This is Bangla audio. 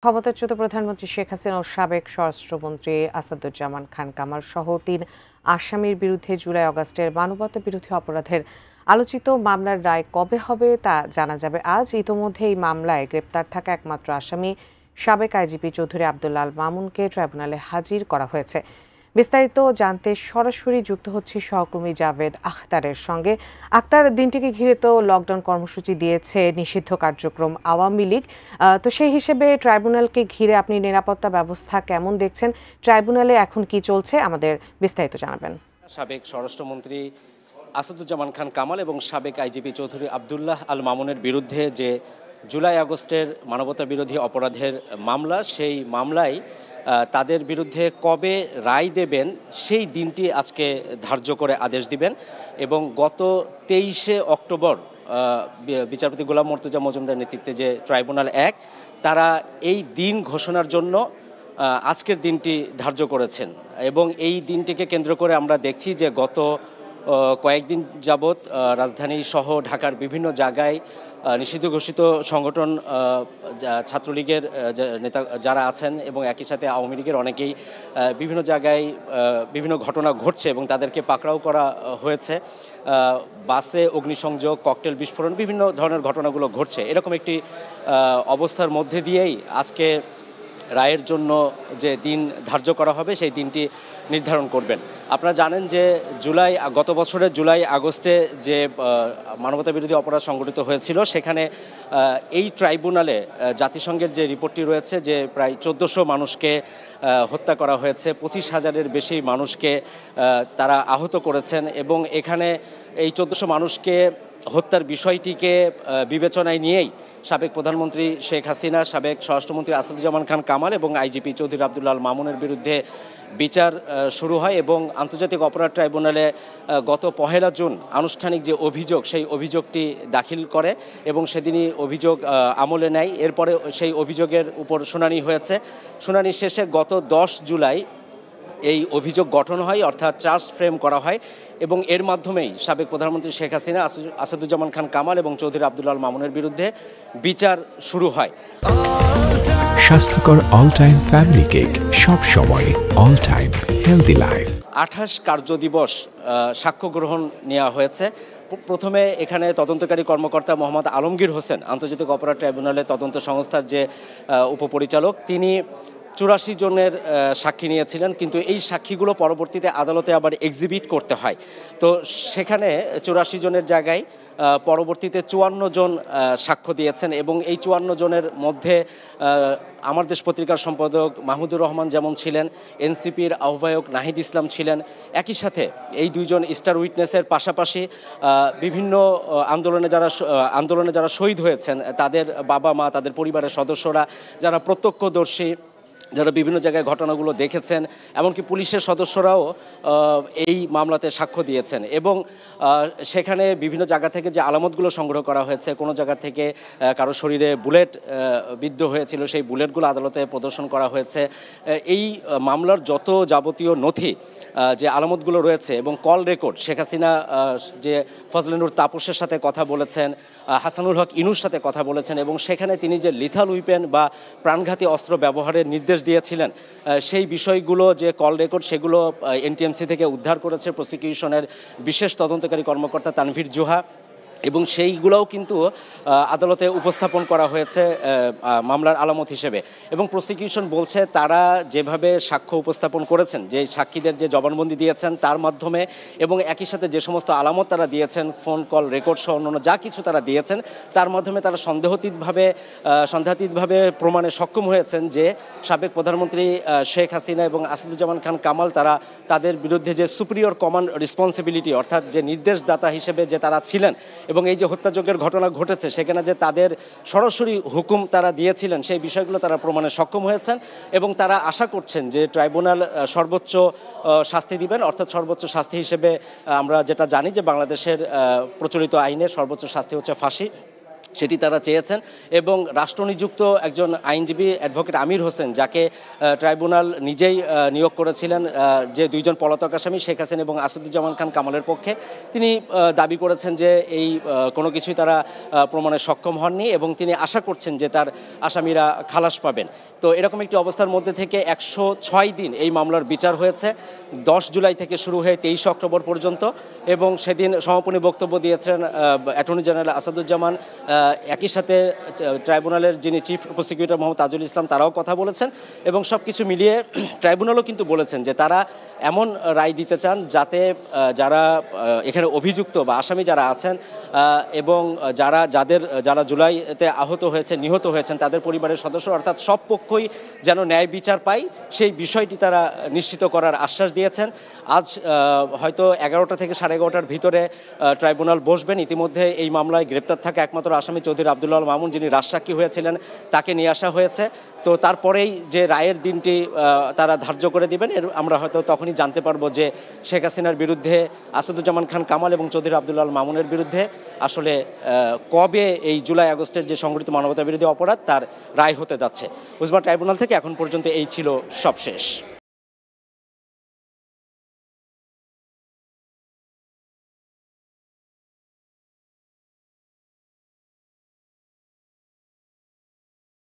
ক্ষমতাচ্যুত প্রধানমন্ত্রী শেখ হাসিনা ও সাবেক স্বরাষ্ট্রমন্ত্রী আসাদুজ্জামান খান কামাল সহ ৩ আসামির বিরুদ্ধে জুলাই-আগস্টের মানবতাবিরোধী অপরাধের আলোচিত মামলার রায় কবে হবে তা জানা যাবে আজ। ইতোমধ্যে এই মামলায় গ্রেপ্তার থাকা একমাত্র আসামি সাবেক আইজিপি চৌধুরী আবদুল্লাহ আল মামুনকে ট্রাইব্যুনালে হাজির করা হয়েছে। বিস্তারিত জানতে সরাসরি যুক্ত হচ্ছে সহকর্মী জাভেদ আখতারের সঙ্গে। আখতার, দিনটিকে ঘিরে তো লকডাউন কর্মসূচি দিয়েছে নিষিদ্ধ কার্যক্রম আওয়ামী লীগ, তো সেই হিসেবে ট্রাইব্যুনালকে ঘিরে আপনি নিরাপত্তা ব্যবস্থা কেমন দেখছেন? ট্রাইব্যুনালে এখন কি চলছে, আমাদের বিস্তারিত জানাবেন। সাবেক স্বরাষ্ট্রমন্ত্রী আসাদুজ্জামান খান কামাল এবং সাবেক আইজিপি চৌধুরী আবদুল্লাহ আল মামুনের বিরুদ্ধে যে জুলাই-আগস্টের মানবতাবিরোধী অপরাধের মামলা, সেই মামলায় তাদের বিরুদ্ধে কবে রায় দেবেন সেই দিনটি আজকে ধার্য করে আদেশ দিবেন। এবং গত 23শে অক্টোবর বিচারপতি গোলাম মর্তুজা মজুমদার নেতৃত্বে যে ট্রাইব্যুনাল 1 তারা এই দিন ঘোষণার জন্য আজকের দিনটি ধার্য করেছেন। এবং এই দিনটিকে কেন্দ্র করে আমরা দেখছি যে গত কয়েকদিন যাবৎ রাজধানী সহ ঢাকার বিভিন্ন জায়গায় নিষিদ্ধ ঘোষিত সংগঠন ছাত্রলীগের নেতা যারা আছেন এবং একই সাথে আওয়ামী লীগের অনেকেই বিভিন্ন জায়গায় বিভিন্ন ঘটনা ঘটছে এবং তাদেরকে পাকড়াও করা হয়েছে। বাসে অগ্নিসংযোগ, ককটেল বিস্ফোরণ, বিভিন্ন ধরনের ঘটনাগুলো ঘটছে। এরকম একটি অবস্থার মধ্যে দিয়েই আজকে রায়ের জন্য যে দিন ধার্য করা হবে সেই দিনটি নির্ধারণ করবেন। আপনারা জানেন যে গত বছরের জুলাই-আগস্টে যে মানবতাবিরোধী অপরাধ সংঘটিত হয়েছিল সেখানে এই ট্রাইব্যুনালে জাতিসংঘের যে রিপোর্টটি রয়েছে যে প্রায় 1400 মানুষকে হত্যা করা হয়েছে, 25,000-এর বেশি মানুষকে তারা আহত করেছেন। এবং এখানে এই 1400 মানুষকে হত্যার বিষয়টিকে বিবেচনায় নিয়েই সাবেক প্রধানমন্ত্রী শেখ হাসিনা, সাবেক স্বরাষ্ট্রমন্ত্রী আসাদুজ্জামান খান কামাল এবং আইজিপি চৌধুরী আবদুল্লাহ আল মামুনের বিরুদ্ধে বিচার শুরু হয়। এবং আন্তর্জাতিক অপরাধ ট্রাইব্যুনালে গত 1 জুন আনুষ্ঠানিক যে অভিযোগ সেই অভিযোগটি দাখিল করে এবং সেদিনই অভিযোগ আমলে নেয়। এরপরে সেই অভিযোগের উপর শুনানি হয়েছে। শুনানি শেষে গত 10 জুলাই এই অভিযোগ গঠন হয়, অর্থাৎ চার্জ ফ্রেম করা হয় এবং এর মাধ্যমেই সাবেক প্রধানমন্ত্রী শেখ হাসিনা, আসাদুজ্জামান খান কামাল এবং চৌধুরী আবদুল্লাহ আল মামুনের বিরুদ্ধে বিচার শুরু হয়। স্বাস্থ্যকর অল টাইম ফ্যামিলি কেক, সব সময় অল টাইম হেলদি লাইফ। 28 কার্যদিবস সাক্ষ্য গ্রহণ নেওয়া হয়েছে। প্রথমে এখানে তদন্তকারী কর্মকর্তা মোহাম্মদ আলমগীর হোসেন, আন্তর্জাতিক অপরাধ ট্রাইব্যুনালের তদন্ত সংস্থার যে উপপরিচালক, তিনি 84 জনের সাক্ষী নিয়েছিলেন। কিন্তু এই সাক্ষীগুলো পরবর্তীতে আদালতে আবার এক্সিবিট করতে হয়। তো সেখানে 84 জনের জায়গায় পরবর্তীতে 54 জন সাক্ষ্য দিয়েছেন এবং এই 54 জনের মধ্যে আমার দেশ পত্রিকার সম্পাদক মাহমুদুর রহমান যেমন ছিলেন, এনসিপির আহ্বায়ক নাহিদ ইসলাম ছিলেন। একই সাথে এই 2 জন স্টার উইটনেসের পাশাপাশি বিভিন্ন আন্দোলনে যারা শহীদ হয়েছেন তাদের বাবা মা, তাদের পরিবারের সদস্যরা, যারা প্রত্যক্ষদর্শী, যারা বিভিন্ন জায়গায় ঘটনাগুলো দেখেছেন, এমনকি পুলিশের সদস্যরাও এই মামলাতে সাক্ষ্য দিয়েছেন। এবং সেখানে বিভিন্ন জায়গা থেকে যে আলামতগুলো সংগ্রহ করা হয়েছে, কোনো জায়গা থেকে কারো শরীরে বুলেট বিদ্ধ হয়েছিল, সেই বুলেটগুলো আদালতে প্রদর্শন করা হয়েছে। এই মামলার যত যাবতীয় নথি, যে আলামতগুলো রয়েছে এবং কল রেকর্ড, শেখ হাসিনা যে ফজলেনুর তাপসের সাথে কথা বলেছেন, হাসানুল হক ইনুর সাথে কথা বলেছেন এবং সেখানে তিনি যে লিথাল উইপেন বা প্রাণঘাতী অস্ত্র ব্যবহারের নির্দেশ দিয়েছিলেন, সেই বিষয়গুলো যে কল রেকর্ড সেগুলো এনটিএমসি থেকে উদ্ধার করেছে প্রসিকিউশনের বিশেষ তদন্তকারী কর্মকর্তা তানভীর জোহা এবং সেইগুলোও কিন্তু আদালতে উপস্থাপন করা হয়েছে মামলার আলামত হিসেবে। এবং প্রসিকিউশন বলছে তারা যেভাবে সাক্ষ্য উপস্থাপন করেছেন, যে সাক্ষীদের যে জবানবন্দি দিয়েছেন তার মাধ্যমে এবং একই সাথে যে সমস্ত আলামত তারা দিয়েছেন, ফোন কল রেকর্ড সহ অন্যান্য যা কিছু তারা দিয়েছেন, তার মাধ্যমে তারা সন্দেহাতীতভাবে প্রমাণে সক্ষম হয়েছেন যে সাবেক প্রধানমন্ত্রী শেখ হাসিনা এবং আসাদুজ্জামান খান কামাল তাদের বিরুদ্ধে যে সুপিরিয়র কমান্ড রেসপন্সিবিলিটি, অর্থাৎ যে নির্দেশদাতা হিসেবে যে তারা ছিলেন এবং এই যে হত্যাযজ্ঞের ঘটনা ঘটেছে সেখানে যে তাদের সরাসরি হুকুম তারা দিয়েছিলেন, সেই বিষয়গুলো তারা প্রমাণে সক্ষম হয়েছেন। এবং তারা আশা করছেন যে ট্রাইব্যুনাল সর্বোচ্চ শাস্তি দিবেন, অর্থাৎ সর্বোচ্চ শাস্তি হিসেবে আমরা যেটা জানি যে বাংলাদেশের প্রচলিত আইনে সর্বোচ্চ শাস্তি হচ্ছে ফাঁসি, সেটি তারা চেয়েছেন এবং রাষ্ট্রনিযুক্ত একজন আইনজীবী অ্যাডভোকেট আমির হোসেন, যাকে ট্রাইব্যুনাল নিজেই নিয়োগ করেছিলেন, যে দুইজন পলাতক আসামি শেখ হাসিনা এবং আসাদুজ্জামান খান কামালের পক্ষে, তিনি দাবি করেছেন যে এই কোনো কিছুই তারা প্রমাণে সক্ষম হননি এবং তিনি আশা করছেন যে তার আসামিরা খালাস পাবেন। তো এরকম একটি অবস্থার মধ্যে থেকে 106 দিন এই মামলার বিচার হয়েছে, 10 জুলাই থেকে শুরু হয়ে 23 অক্টোবর পর্যন্ত, এবং সেদিন সমাপনী বক্তব্য দিয়েছেন অ্যাটর্নি জেনারেল আসাদুজ্জামান। একই সাথে ট্রাইব্যুনালের যিনি চিফ প্রসিকিউটর মোহাম্মদ তাজুল ইসলাম, তারাও কথা বলেছেন এবং সব কিছু মিলিয়ে ট্রাইব্যুনালও কিন্তু বলেছেন যে তারা এমন রায় দিতে চান যাতে যারা এখানে অভিযুক্ত বা আসামি যারা আছেন এবং যারা জুলাইতে আহত হয়েছে, নিহত হয়েছেন, তাদের পরিবারের সদস্য অর্থাৎ সব পক্ষই যেন ন্যায় বিচার পায়, সেই বিষয়টি তারা নিশ্চিত করার আশ্বাস দিয়েছেন। আজ হয়তো 11টা থেকে 11:30টার ভিতরে ট্রাইব্যুনাল বসবেন। ইতিমধ্যে এই মামলায় গ্রেপ্তার থাকা একমাত্র আসামি চৌধুরী আব্দুল্লাহ আল মামুন, যিনি রাজসাক্ষী হয়েছিলেন, তাকে নিয়ে আসা হয়েছে। তো তারপরেই যে রায়ের দিনটি তারা ধার্য করে দিবেন, আমরা হয়তো তখনই জানতে পারবো যে শেখ হাসিনার বিরুদ্ধে, আসাদুজ্জামান খান কামাল এবং চৌধুরী আব্দুল্লাহ আল মামুনের বিরুদ্ধে আসলে কবে এই জুলাই আগস্টের যে সংগঠিত মানবতা বিরোধী অপরাধ তার রায় হতে যাচ্ছে। উজমা ট্রাইব্যুনাল থেকে এখন পর্যন্ত এই ছিল সবশেষ।